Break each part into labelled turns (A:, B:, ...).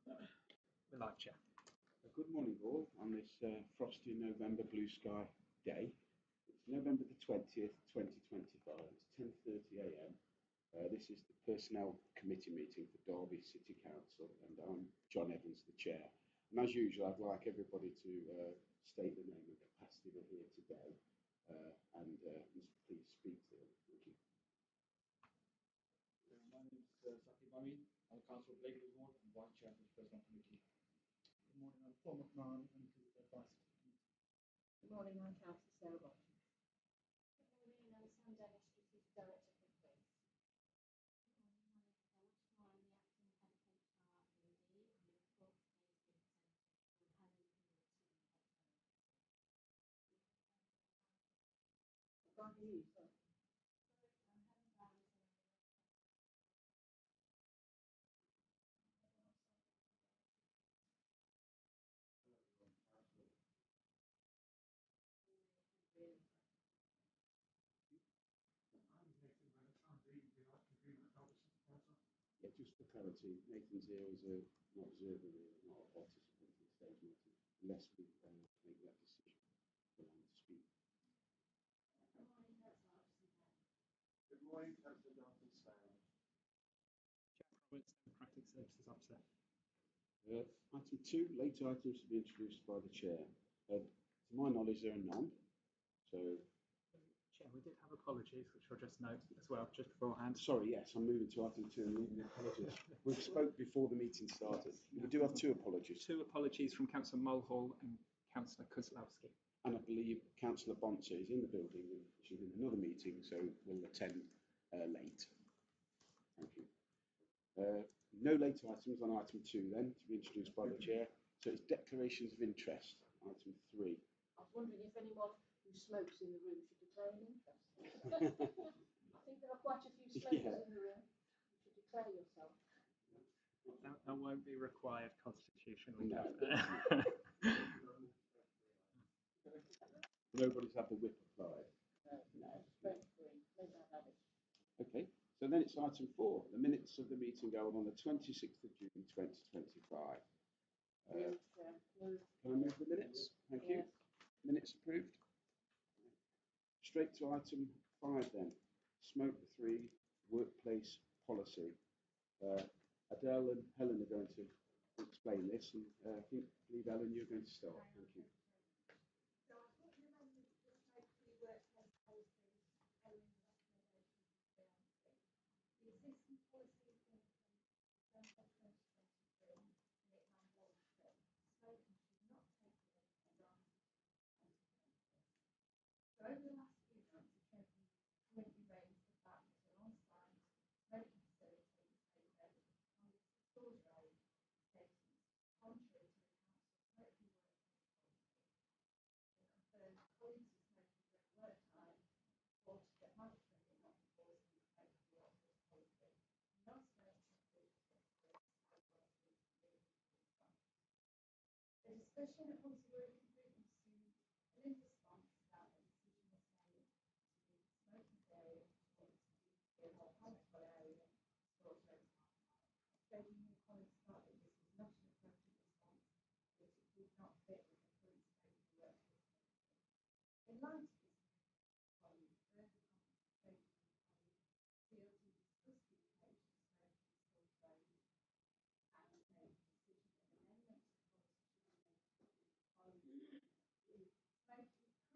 A: We're live, Chair.
B: Good morning, all, on this frosty November blue sky day. It's November the 20th, 2025. It's 10:30 a.m. This is the Personnel Committee meeting for Derby City Council, and I'm John Evans, the Chair. And as usual, I'd like everybody to state the name and capacity they're here today, and please speak to them. Thank you.
C: My name is Saqib Amin. I'm Councillor Blakely Ward and Vice Chair of the Personnel Committee.
D: Good morning, I'm Paul McMahon and the Vice Chair.
E: Good morning, I'm Councillor Sarah Bott.
F: Good morning, I'm Sam Dennis, Strategic Director for Police. Good morning, I'm Helen Clark, MD, and the Fourth Safety and Helen
E: I can't hear you, sorry.
B: Yeah, just for clarity, Nathan's here as an observer, really, not a participant in today's meeting, unless we make that decision for him to speak.
D: Good morning, Councillor Jonathan Snail.
A: Jack Roberts, Democratic Services Officer.
B: Item 2, late items to be introduced by the Chair. To my knowledge, there are none. So,
A: Chair, we did have apologies, which I'll just note as well, just beforehand.
B: sorry, yes, I'm moving to item 2 and leaving the apologies. We spoke before the meeting started. We do have 2 apologies.
A: 2 apologies from Councillor Mulhall and Councillor Kozlowski.
B: And I believe Councillor Bonser is in the building and she's in another meeting, so will attend late. Thank you. No late items on item 2 then, to be introduced by the Chair. So it's declarations of interest, item 3.
E: I was wondering if anyone who smokes in the room should declare an interest. I think there are quite a few smokers in the room. You should declare yourself.
A: That won't be required constitutionally.
B: No. Nobody's had the whip applied.
E: No, smoke free. No bad habits.
B: Okay, so then it's item 4. The minutes of the meeting go on the 26th of June 2025.
E: Move.
B: Can I move the minutes? Thank you.
E: Yes.
B: Minutes approved. Straight to item 5 then. Smoke-free workplace policy. Adele and Helen are going to explain this, and I believe Ellen, you're going to start. Thank you.
F: So I thought the amendment to the smoke-free workplace policy following the recommendations of the LNC. The existing policy has been in place since December 2023 and it ran voluntary. Smoking should not take place beyond 2020. So over the last few months, it has been currently raised the fact that an on-site smoking facility located on the Stores Road station, contrary to the council's smoke-free workplace policy, confirms colleagues who smoke during work time or to get management in not enforcing the smoke-free workplace policy. No smoking included a discussion at policy working group ensued, and in response to that, a decision was made to move the smoking area to a more habitable area, Stores Road. Trading Union colleagues felt that this was not an appropriate response, that it did not fit with the current state of the workplace policy. In light of this, colleagues further consultation with colleagues feel to discuss the occasion of smoking in Stores Road and made the decision that an amendment to the policy should be made to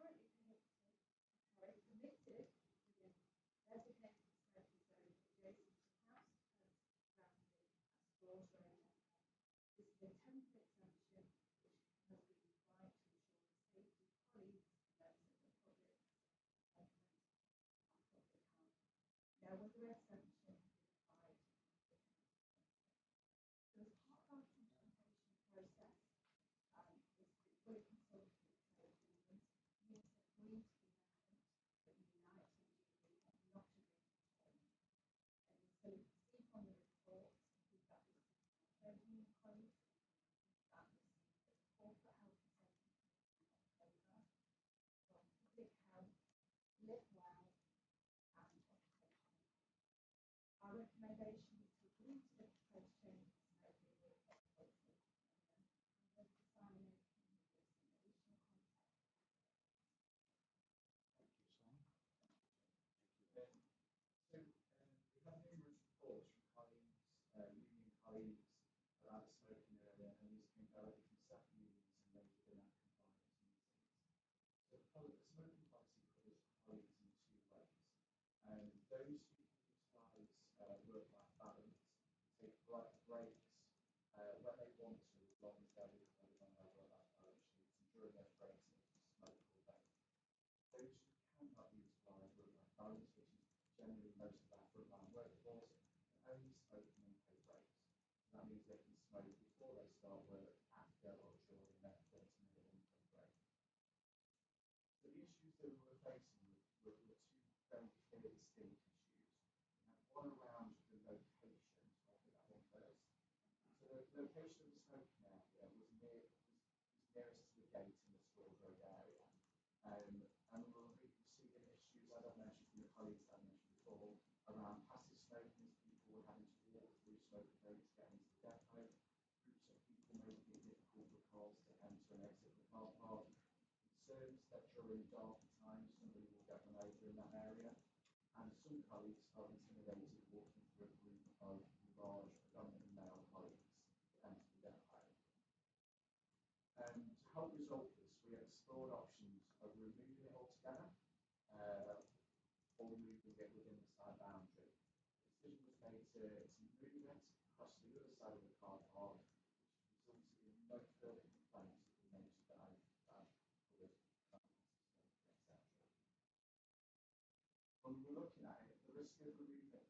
F: colleagues. Smoking is currently permitted within designated smoking zones adjacent to house premises at Stores Road. This is a temporary exemption which has been applied to ensure the safety of colleagues and members of the public segment and public health. No other exemption has been applied to public health. So as part of our consultation process, it's fully consulted with trade unions. Unions agreed to the amendment, but Unite and GB have not agreed to change. And until we receive on the report and feedback we receive from our trade union colleagues, feedback received at the Corporate Health and Safety Committee in October, from Public Health, Live Well, and Occupational Health. Our recommendation is to agree to the proposed change to the smoke-free workplace policy
C: when they want to, as long as they're recorded on their work-life balance sheets and during their breaks, they can smoke all day. Those who cannot utilise work-life balance, which is generally most of our frontline workforce, can only smoke in unpaid breaks. And that means they can smoke before they start work, after or during their 30-minute unpaid break. So the issues that we were facing were two very clear, distinct issues. One around the location, so I'll put that one first. So the location of the smoking area was nearest to the gate in the Stores Road area. And we were receiving issues, as I've mentioned from the colleagues that I mentioned before, around passive smoking, as people were having to walk through smoking breaks to get into the depot. Groups of people making it difficult for cars to enter and exit the car park. Concerns that during darker times somebody will get run over in that area. And some colleagues are intimidated walking through a group of large, predominantly male colleagues to enter the depot. To help resolve this, we explored options of removing it altogether or removing it within the side boundary. The decision was made to move it across the other side of the car park, which resulted in no further complaints of the nature that I've covered, etc. When we were looking at it, the risk of removing it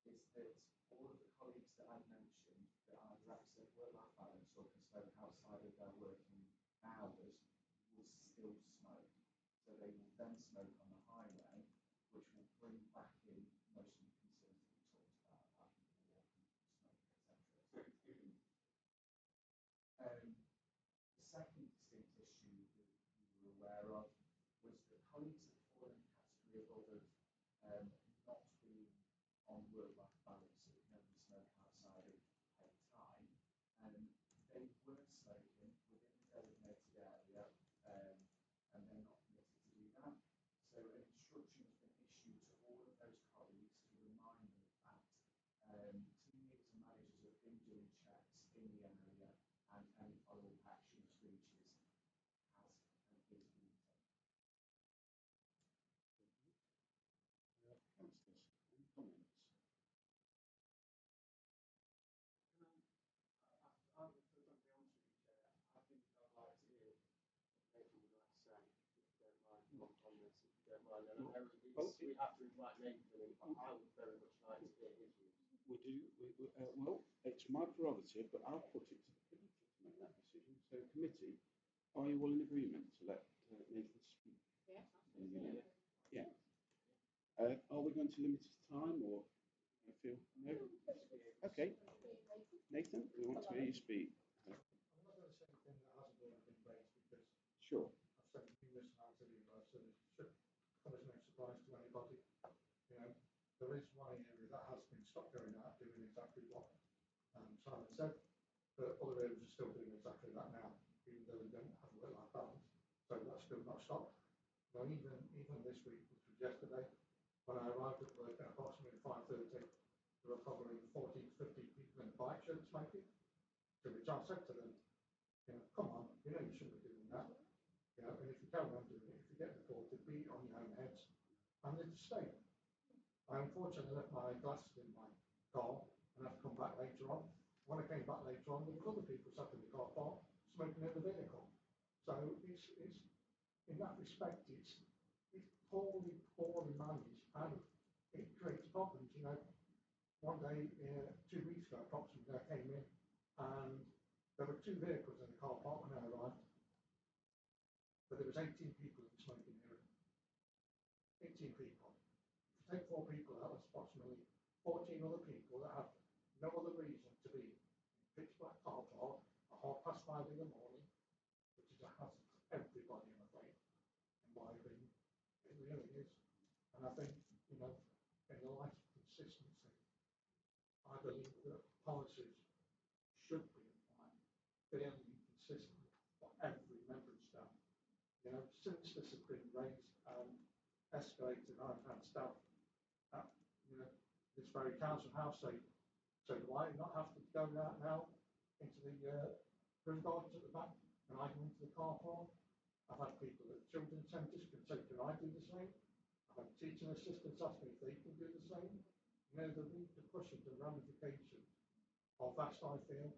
C: is that all of the colleagues that I've mentioned that either access work-life balance or can smoke outside of their working hours will still smoke. So they will then smoke on the highway, which will bring back in most of the concerns that we talked about people walking, smoking, etc. The second distinct issue that we were aware of was that colleagues that fall in the category of others not being on work-life balance, so they can only smoke outside of paid time, they weren't smoking within the designated area, and they're not permitted to do that. So an instruction has been issued to all of those colleagues to remind them of that. Team leaders and managers have been doing checks in the area, and any follow-up actions, breaches, has and is being taken.
B: Councillors, any comments?
D: I'm going to be honest with you, Chair. I think I'd like to hear what Nathan would like to say, if you don't mind, on this, if you don't mind. And I know we have to invite Nathan in, but I would very much like to hear his views.
B: We do. Well, it's my prerogative, but I'll put it to the committee to make that decision. So, committee, are you all in agreement to let Nathan speak?
E: Yes,
B: Yeah. Are we going to limit his time, or do you feel no? Okay, Nathan, we want to hear you speak.
D: I'm not going to say anything that hasn't already been raised because
B: Sure.
D: I've said numerous times to you guys, so it should come as no surprise to anybody. You know, there is one area that has been stopped going out doing exactly what Simon said, but other areas are still doing exactly that now, even though they don't have work-life balance. So that's still not stopped. Now, even this week, which was yesterday, when I arrived at work at approximately 5:30, there were probably 40 to 50 people in the bike shed smoking. To which I said to them, you know, come on, you know you shouldn't be doing that. You know, and if you carry on doing it, if you get reported, be on your own heads. And they just stay. I unfortunately left my glasses in my car and had to come back later on. When I came back later on, there were other people sat in the car park smoking in the vehicle. So it's in that respect, it's poorly managed, and it creates problems. You know, one day, 2 weeks ago, approximately, I came in, and there were 2 vehicles in the car park when I arrived, but there was 18 people in the smoking area. 18 people. If you take 4 people out, that's approximately 14 other people that have no other reason to be in pitch black car park at 5:30 in the morning, which is a hazard to everybody, I'm afraid, in my opinion. It really is. And I think, you know, in the light of consistency, I believe that policies should be applied fairly and consistently for every member of staff. You know, since this has been raised and escalated, I've had staff at, you know, this very council house say, so do I not have to go out now into the room gardens at the back, and I go into the car park? I've had people at children's centres can say, can I do the same? I've had teaching assistants ask me if they can do the same. You know, the repercussions and ramifications are vast, I feel.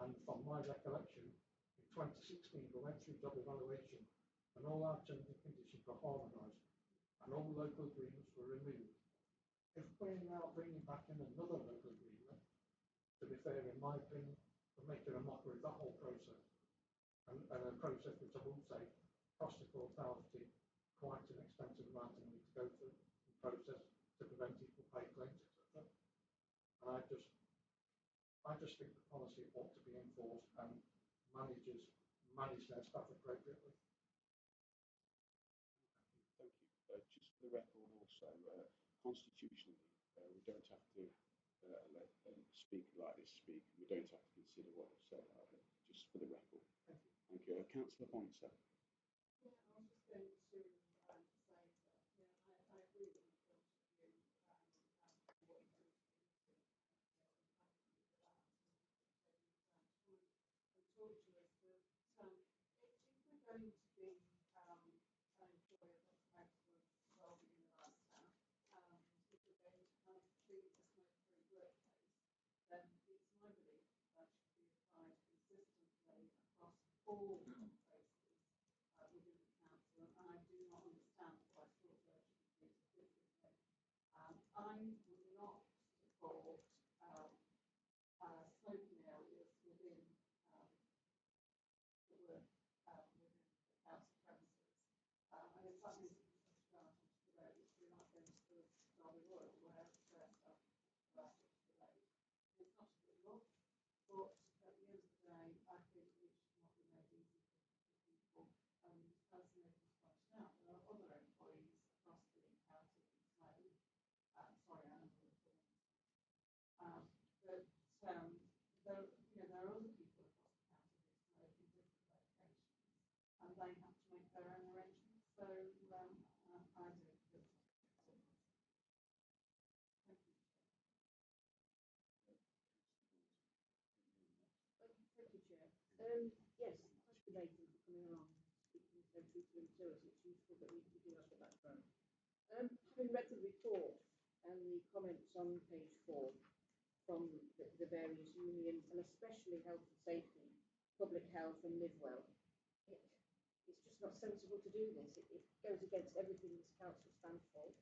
D: And from my recollection, in 2016, we went through job evaluation and all our terms and conditions were harmonised and all local agreements were removed. If we're now bringing back in another local agreement, to be fair, in my opinion, we're making a mockery of that whole process. And a process which I will say cost the authority quite an expensive amount of money to go through and process to prevent equal pay claims, etc. And I just think the policy ought to be enforced and managers manage their staff appropriately.
B: Thank you. Just for the record also, constitutionally, we don't have to let a speaker like this speak. We don't have to consider what they've said out there, just for the record.
D: Thank you.
B: Thank you. Councillor Bonser.
F: Yeah, I was just going to say that, yeah, I agree with the point of view and what you do. And talk to us that if we're going to be an employer that's excellent well-being of our staff, and if we're going to kind of treat a smoke-free workplace, then it's my belief that should be applied consistently across all workplaces within the council, and I do not understand why sort of should be treated differently. I would not support smoking areas within the work within the council premises. And if that means we should start onto the road, we're not going to the Derby Royal where their staff are onto the road. It's not a good look, but at the end of the day, I think it should not be made easy for people. And as Nathan's pointed out, there are other employees across the county who smoke. Sorry, I am but there, there are other people across the county who smoke in different locations, and they have to make their own arrangements. So I do feel. Thank you.
E: Thank you, Chair. Yes, thank you, Nathan, for coming along and speaking so truthfully to us. It's useful that we do have the background. Having read the report and the comments on page 4 from the various unions, and especially health and safety, public health and live well, it's just not sensible to do this. It goes against everything this council stands for.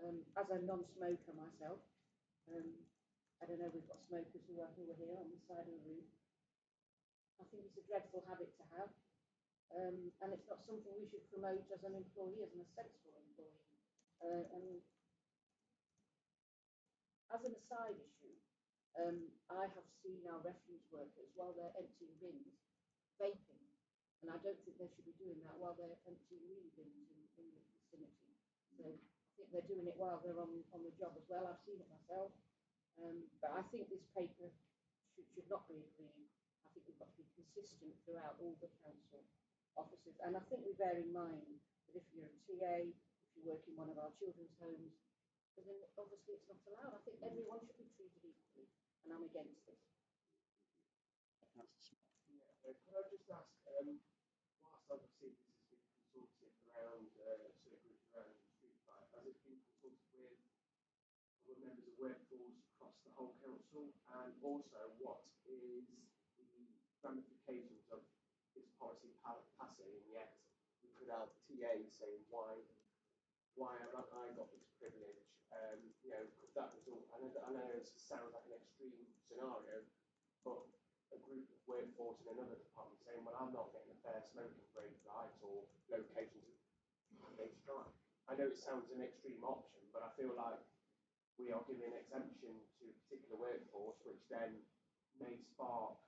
E: As a non-smoker myself, I don't know, we've got smokers who are here on the side of the room. I think it's a dreadful habit to have, and it's not something we should promote as an employee, as a sensible employee. And as an aside issue, I have seen our refuse workers, while they're emptying bins, vaping, and I don't think they should be doing that while they're emptying wheelie bins in the vicinity. So I think they're doing it while they're on the job as well. I've seen it myself, but I think this paper should not be agreed. I think we've got to be consistent throughout all the council offices, and I think we bear in mind that if you're a TA, if you work in one of our children's homes, then obviously it's not allowed. I think everyone should be treated equally, and I'm against this.
C: Yeah, could I just ask, whilst obviously this has been consulted around sort of groups around the street fight, has it been consulted with other members of workforce across the whole council, and also what is the ramifications of this policy passing, and yet we could have TAs saying why have I got this privilege? Could that result? I know it sounds like an extreme scenario, but a group of workforce in another department saying, well, I'm not getting a fair smoking break right, or locations, they strike. I know it sounds an extreme option, but I feel like we are giving an exemption to a particular workforce, which then may spark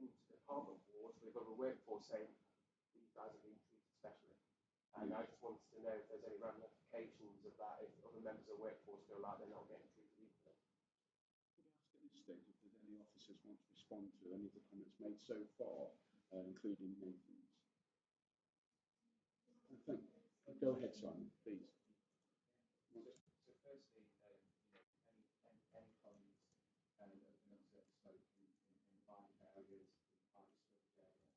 C: into department wars with other workforce saying, these guys are being treated specially. And I just wanted to know if there's any ramifications of that, if other members of the workforce feel like they're not getting treated equally.
B: Could I ask at this stage if there's any officers want to respond to any of the comments made so far, including Nathan's? Go ahead, Simon, please.
C: So firstly, any colleagues that have been observed smoking in buying areas, in private storage area,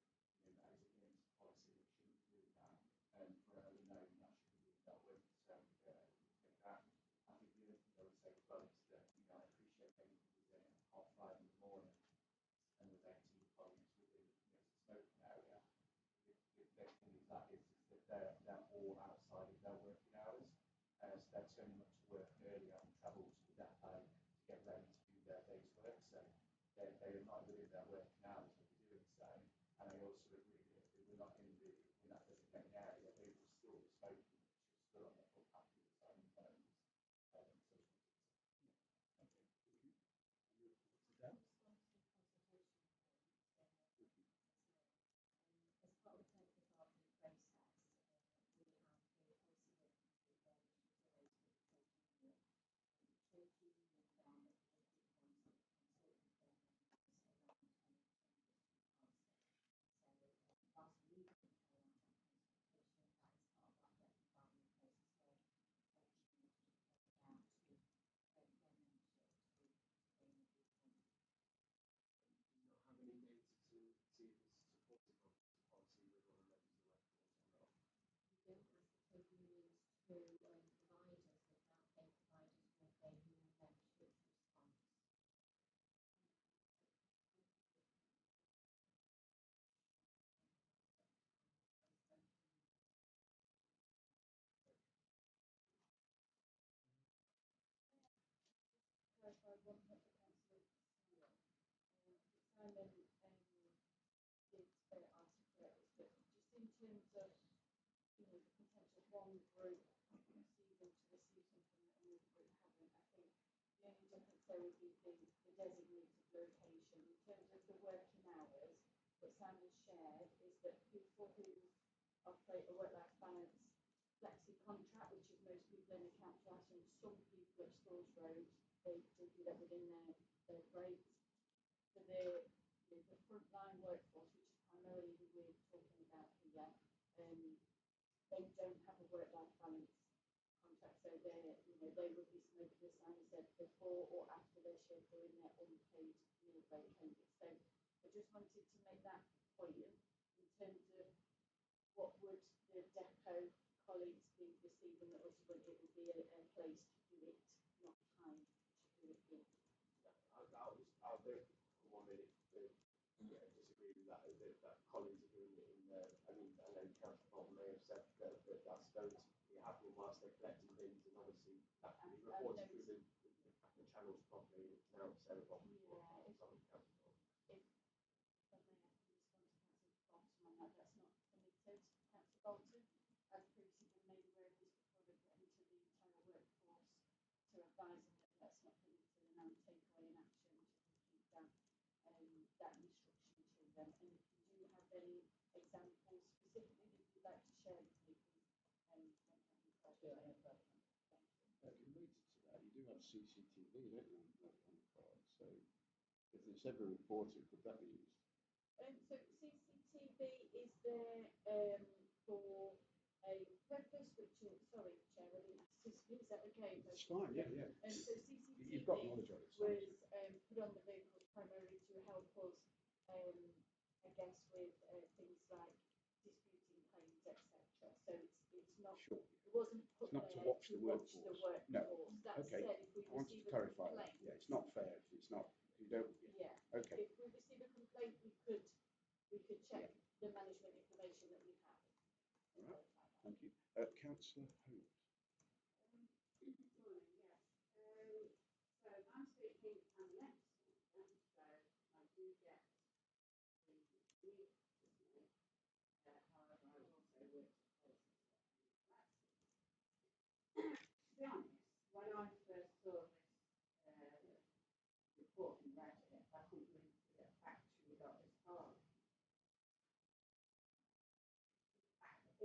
C: that is against policy, we shouldn't do that. We know that should be dealt with. So that I think the other thing I would say as well is that I appreciate maybe doing it at 5:30 in the morning, that is that they're all outside of their working hours. So they're turning up to work earlier and travel to the depot to get ready to do their day's work. So they are not within their working hours to be doing so. And I also agree that if we're not in that designated area, they will still be smoking, which is still on their footpath with its own phones.
B: Dan?
F: As part of the clinical bargaining process, we have been also working with various related trade unions. Trade unions are the basic ones that consult with their members around any changes in policy. So whilst we don't carry out that consultation, that is part of our collective bargaining process where changes should be carried out to their membership to be in the viewpoint.
C: Do you not have any data to see if it's supportive of this policy with other members of the workforce or not?
F: We don't ask the trade unions to provide us with that, they provide us with a union membership response. Clarify one point for Councillor Simon. Simon did ask for it, but just in terms of the potential one group receiving to receive something that another group haven't, I think the only difference there would be the designated location. In terms of the working hours that Simon shared is that people who operate a work-life balance flexi contract, which is most people in the council, and some people at Stores Road, they do that within their breaks. For the frontline workforce, which is primarily who we're talking about here, they don't have a work-life balance contract, so they will be smoking, as Simon said, before or after their shift or in their unpaid meal break. So I just wanted to make that point in terms of what would the depot colleagues be receiving at us when it would be a place to do it, not time to do it in.
C: I'll do it for 1 minute. Disagree with that. That colleagues are doing it in there. I mean, I know Councillor Bolton may have said that that's going to be happening whilst they're collecting bins, and obviously that can be reported through the channels properly. Now, so
F: If I may, I can respond to Councillor Bolton on that. That's not permitted, Councillor Bolton. I've previously been made aware of this before they get into the entire workforce to advise them that that's not permitted, and I would take away an action to repeat that instruction to them. And if you do have any examples specifically that you'd like to share with me, when that is
B: Related to that, you do have CCTV, don't you, on the card? So if it's ever reported, could that be used?
E: So CCTV is there for a purpose, which is, sorry, Chair, I didn't ask to speak, is that okay?
B: It's fine, yeah.
E: And so CCTV
B: You've got knowledge of it. So.
E: was put on the vehicles primarily to help us, I guess, with things like disputing claims, etc. So it's not,
B: Sure.
E: it wasn't put
B: It's not
E: there
B: to watch the workforce.
E: No. That
B: Okay.
E: said, if we
B: I wanted
E: receive
B: to
E: a
B: clarify that.
E: complaint,
B: Yeah, it's not fair if it's not. You don't.
E: yeah.
B: Okay.
E: If we receive a complaint, we could check the management information that we have.
B: All right. Thank you. Councillor Holt.
G: Morning, yes. So I'm speaking as an ex-member, so I do get the need to however, I also work for policy. To be honest, when I first saw this report and read it, I couldn't believe that it actually got this far.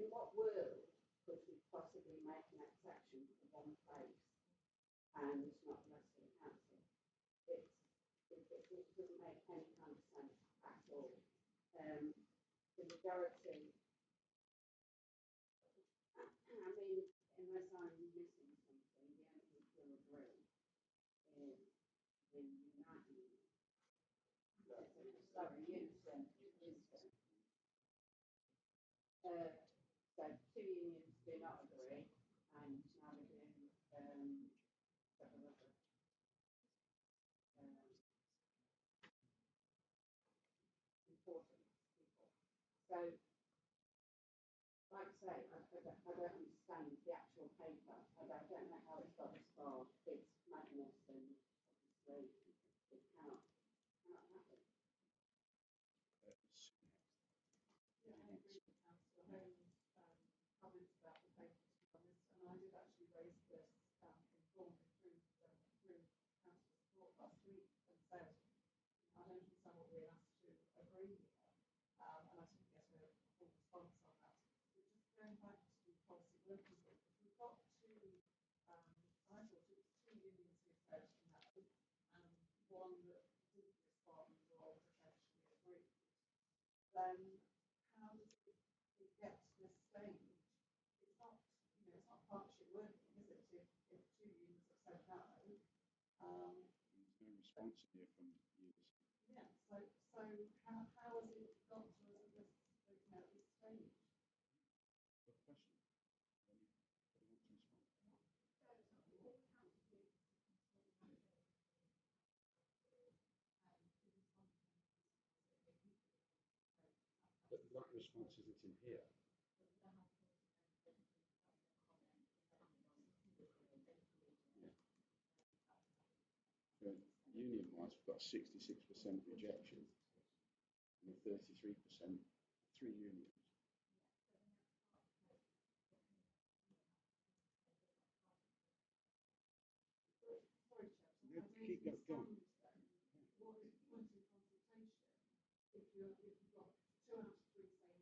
G: In what world could we possibly make an exception for one place and not the rest of the council? It doesn't make any kind of sense at all. The majority, I mean, unless I'm missing something, the only people who agree is the United. Sorry, Unison. So two unions do not agree, and neither do several other important people. So don't understand the actual paper. I don't know how it's got this far. It's madness, and obviously it cannot happen.
C: Yeah, I agree with Councillor Holmes' comments about the paper, to be honest, and I did actually raise this informally through council support last week and said, I don't understand what we're asked to agree here, and I didn't get a full response on that. But just going back to the policy working group, if we've got two, I thought it was two unions who said no, and one that didn't respond or potentially agreed, then how does it get to this stage? It's not, it's not partnership working, is it? If two unions have said no,
B: There's no response here from users.
C: yeah. So how has it got to us at this stage?
B: Good question. Anybody want to respond? But that response isn't in here. Union-wise, we've got 66% rejection and 33%, 3 unions.
C: Sorry, chaps.
B: Yeah, keep going.
C: What is the point of consultation if you've got 2 out of 3 saying no,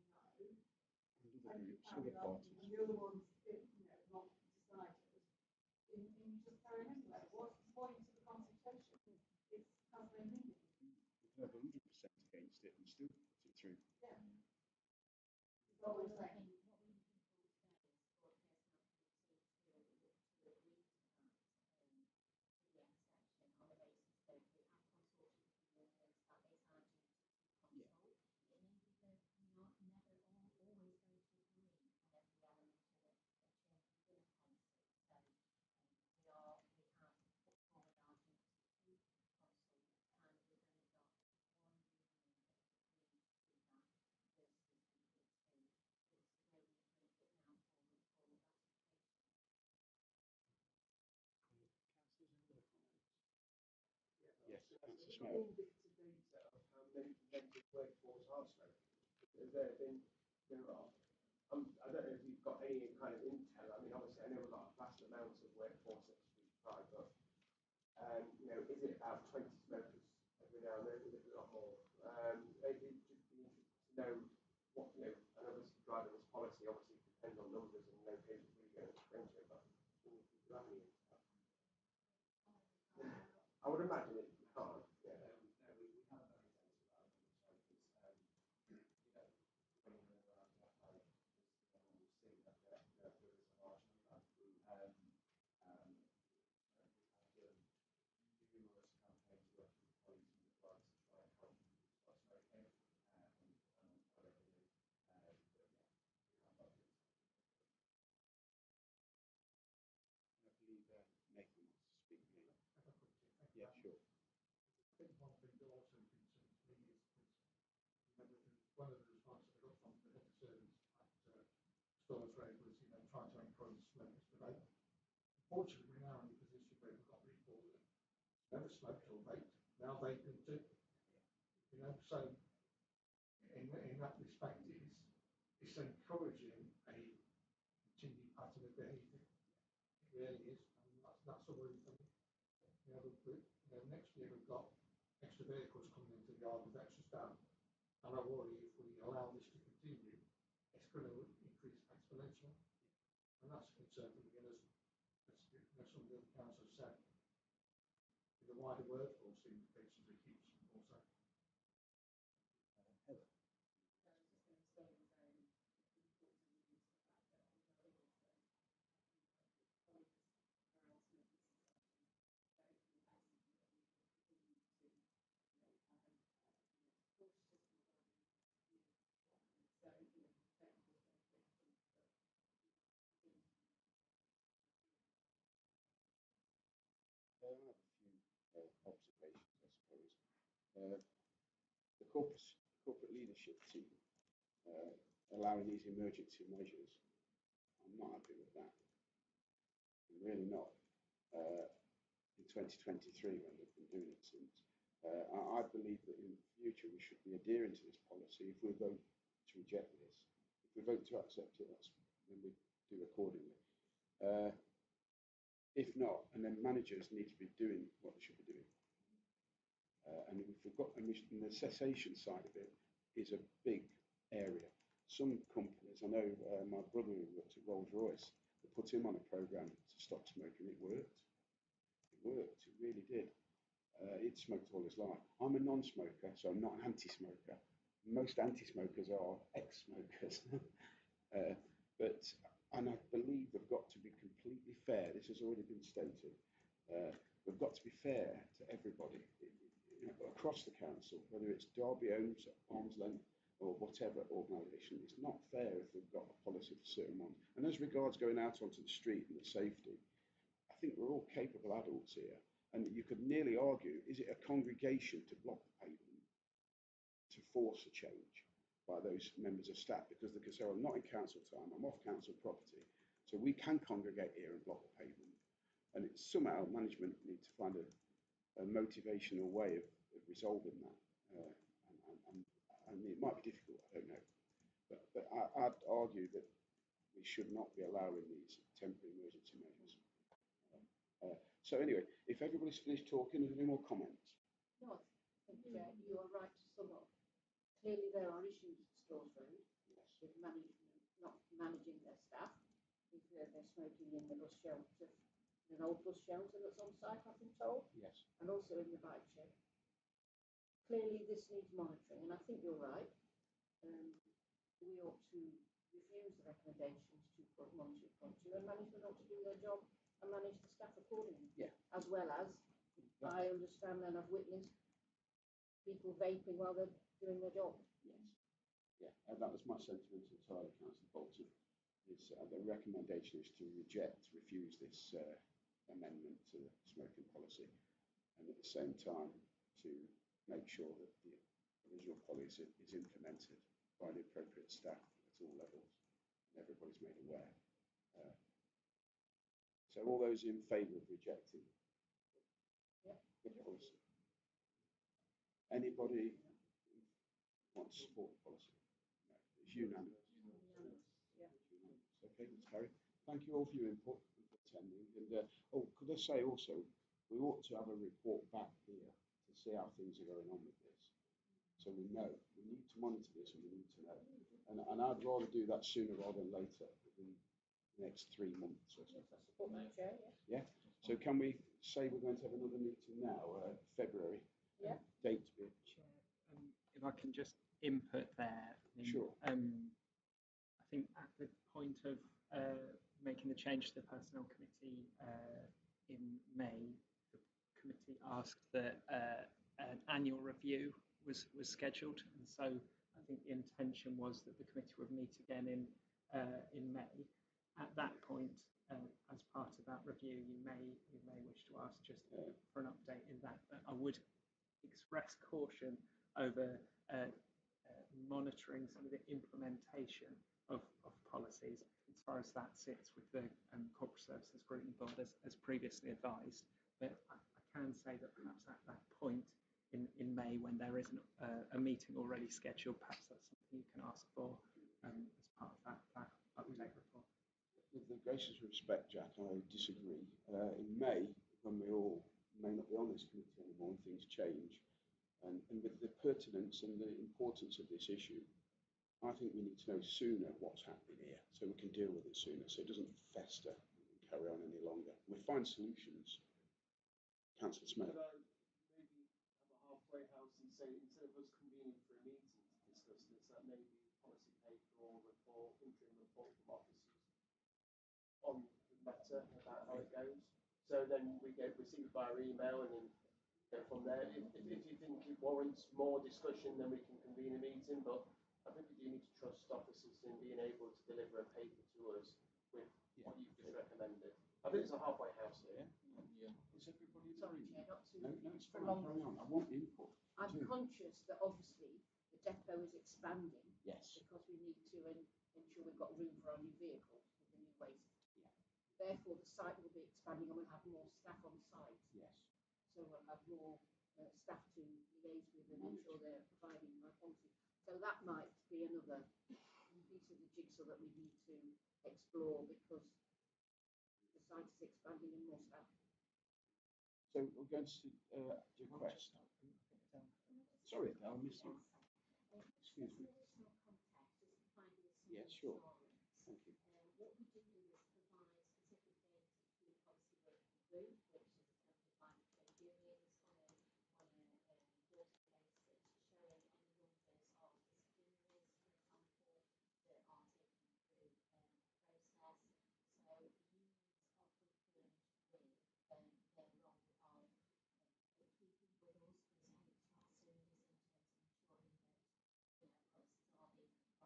C: and you carry on, and the other ones, not decided, and you just carry on anyway? What's the point of the consultation? It has no meaning.
B: We could have 100% against it and still put it through.
C: Yeah. Is what we're saying.
B: Yes, Councillor
H: Smith.
B: Smith.
H: Indicative data of how many negative workforce are smoking. Has there been, I don't know if you've got any kind of intel. I mean, obviously, I know a lot of vast amounts of workforce at Street Pride, but is it about 20 smokers every now and then? Is it a lot more? It'd just be interesting to know what, and obviously driving this policy obviously depends on numbers and locations really going to explain to it, but do you have any intel? I would imagine it can't. Yeah.
C: No, we have no data about smokers. When you go around that way, we'll see that there is a large number. We've had numerous campaigns working with colleagues in the clubs to try and help people stop smoking, quite regularly. But yeah, we have that data.
B: I believe Nathan wants to speak here.
D: If I could,
B: Yeah, sure.
D: I think one thing that also concerns me is that one of the responses I got from the head of service at Storms Road was, trying to encourage smokers to vape. Unfortunately, we're now in a position where we've got people that never smoked or vaped, now vaping too. So in that respect, it's encouraging a continued pattern of behaviour. It really is, and that's a worry for me. Next year we've got extra vehicles coming into the yard with extra staff, and I worry if we allow this to continue, it's going to increase exponentially, and that's a concern for me. As some of the other councillors said, in the wider workforce implications are huge also.
B: Heather.
E: So I was just going to say, unfortunately, due to the fact that we were able to colleagues around smoking cessation, that it is something that we should continue to push just for the well-being of the community. So, technical safety, I think that
B: I have a few observations, I suppose. The corporate leadership team allowing these emergency measures, I'm not happy with that. I'm really not. In 2023, when we've been doing it since, I believe that in the future we should be adhering to this policy. If we vote to reject this, if we vote to accept it, then we do accordingly. If not, and then managers need to be doing what they should be doing. And the cessation side of it is a big area. Some companies, I know my brother who worked at Rolls-Royce, they put him on a program to stop smoking. It worked. It worked. It really did. He'd smoked all his life. I'm a non-smoker, so I'm not an anti-smoker. Most anti-smokers are ex-smokers. And I believe they've got to be completely fair. This has already been stated. We've got to be fair to everybody across the council, whether it's Derby Arms Length or whatever organisation. It's not fair if they've got a policy for certain ones. And as regards going out onto the street and the safety, I think we're all capable adults here. And you could nearly argue, is it a congregation to block the pavement to force a change by those members of staff? Because they can say, well, I'm not in council time, I'm off council property, so we can congregate here and block the pavement. And it's somehow management need to find a motivational way of resolving that. And it might be difficult, I don't know. But I'd argue that we should not be allowing these temporary emergency measures. So anyway, if everybody's finished talking, is there any more comments?
E: No, I think you are right to sum up. Clearly there are issues at Stores Road with management not managing their staff. If they're smoking in the bus shelter, an old bus shelter that's on site, I've been told.
B: Yes.
E: And also in the bike shed. Clearly this needs monitoring, and I think you're right. We ought to refuse the recommendations to put 1, 2.2, and management ought to do their job and manage the staff accordingly.
B: Yeah.
E: As well as, I understand and I've witnessed people vaping while they're doing their job.
B: Yes. Yeah, that was my sentiment entirely, Councillor Bolton. The recommendation is to refuse this amendment to the smoking policy, and at the same time to make sure that the original policy is implemented by the appropriate staff at all levels and everybody's made aware. So all those in favour of rejecting the policy? Anybody want to support the policy? No, it's unanimous. Okay, Ms. Harry. Thank you all for your input and for attending. And could I say also, we ought to have a report back here to see how things are going on with this. So we know, we need to monitor this and we need to know. And I'd rather do that sooner rather than later, within the next 3 months or so.
E: I support that, Chair,
B: Yeah. So can we say we're going to have another meeting now, February?
E: Yeah.
B: Date to be.
A: Chair, if I can just input there.
B: Sure.
A: I think at the point of making the change to the Personnel Committee in May, the committee asked that an annual review was scheduled, and so I think the intention was that the committee would meet again in May. At that point, as part of that review, you may wish to ask just for an update in that. But I would express caution over monitoring some of the implementation of policies as far as that sits with the Corporate Services Group Board as previously advised. But I can say that perhaps at that point in May, when there isn't a meeting already scheduled, perhaps that's something you can ask for as part of that update report.
B: With the greatest respect, Jack, I disagree. In May, when we all may not be on this committee anymore and things change, and with the pertinence and the importance of this issue, I think we need to know sooner what's happening here so we can deal with it sooner, so it doesn't fester and carry on any longer. We find solutions. Councillor Smith.
H: Could I maybe have a halfway house and say, instead of us convening for a meeting to discuss this, that maybe policy paper or report, interim report from officers on the matter about how it goes. So then we get received via email and then go from there. If you think it warrants more discussion, then we can convene a meeting. But I think we do need to trust officers in being able to deliver a paper to us with what you've just recommended. I think it's a halfway house here.
B: Yeah. Is everybody
E: Sorry,
B: agreeing?
E: Chair, not to
B: No, it's fine.
E: prolong.
B: Carry on. I want input.
E: I'm
B: too.
E: conscious that obviously the depot is expanding
B: Yes.
E: because we need to ensure we've got room for our new vehicles with the new way therefore the site will be expanding and we'll have more staff on site.
B: Yes.
E: So we'll have more staff to liaise with and ensure they're providing high quality. So that might be another piece of the jigsaw that we need to explore because the site is expanding and more staff.
B: So we're going to request. Sorry, I missed you. Excuse me. Yeah, sure. Thank you.
F: What we do is provide specific data to the policy working group, which is attended by the trade unions on a quarterly basis, showing any numbers of disciplinaries, for example, that are taken through a process. So unions are concerned with their role of keeping with us as HR service in terms of ensuring that policies are being complied. That gives us the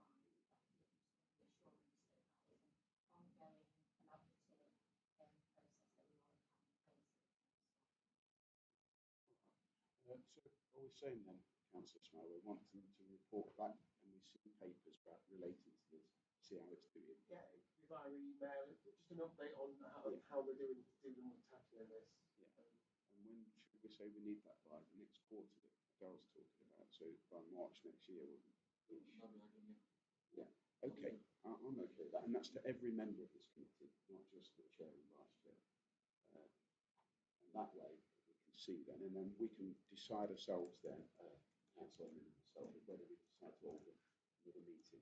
F: assurance that that is an ongoing collaborative process that we want to have in place.
B: So are we saying then, Councillor Smile, we're wanting to report back and we see papers back relating to this, see how it's doing?
H: Yeah, it could be via email, just an update on how we're dealing with tackling this.
B: Yeah. And when should we say we need that by? The next quarter that Daryl's talking about, so by March next year? Yeah, okay, I'm okay with that, and that's to every member of this committee, not just the chair and vice chair. And that way we can see then, and then we can decide ourselves then, councillor and myself, whether we decide to hold another meeting.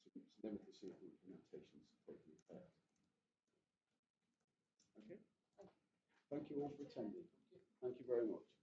B: So then we can see if the implementation is taking effect. Okay? Thank you all for attending. Thank you very much.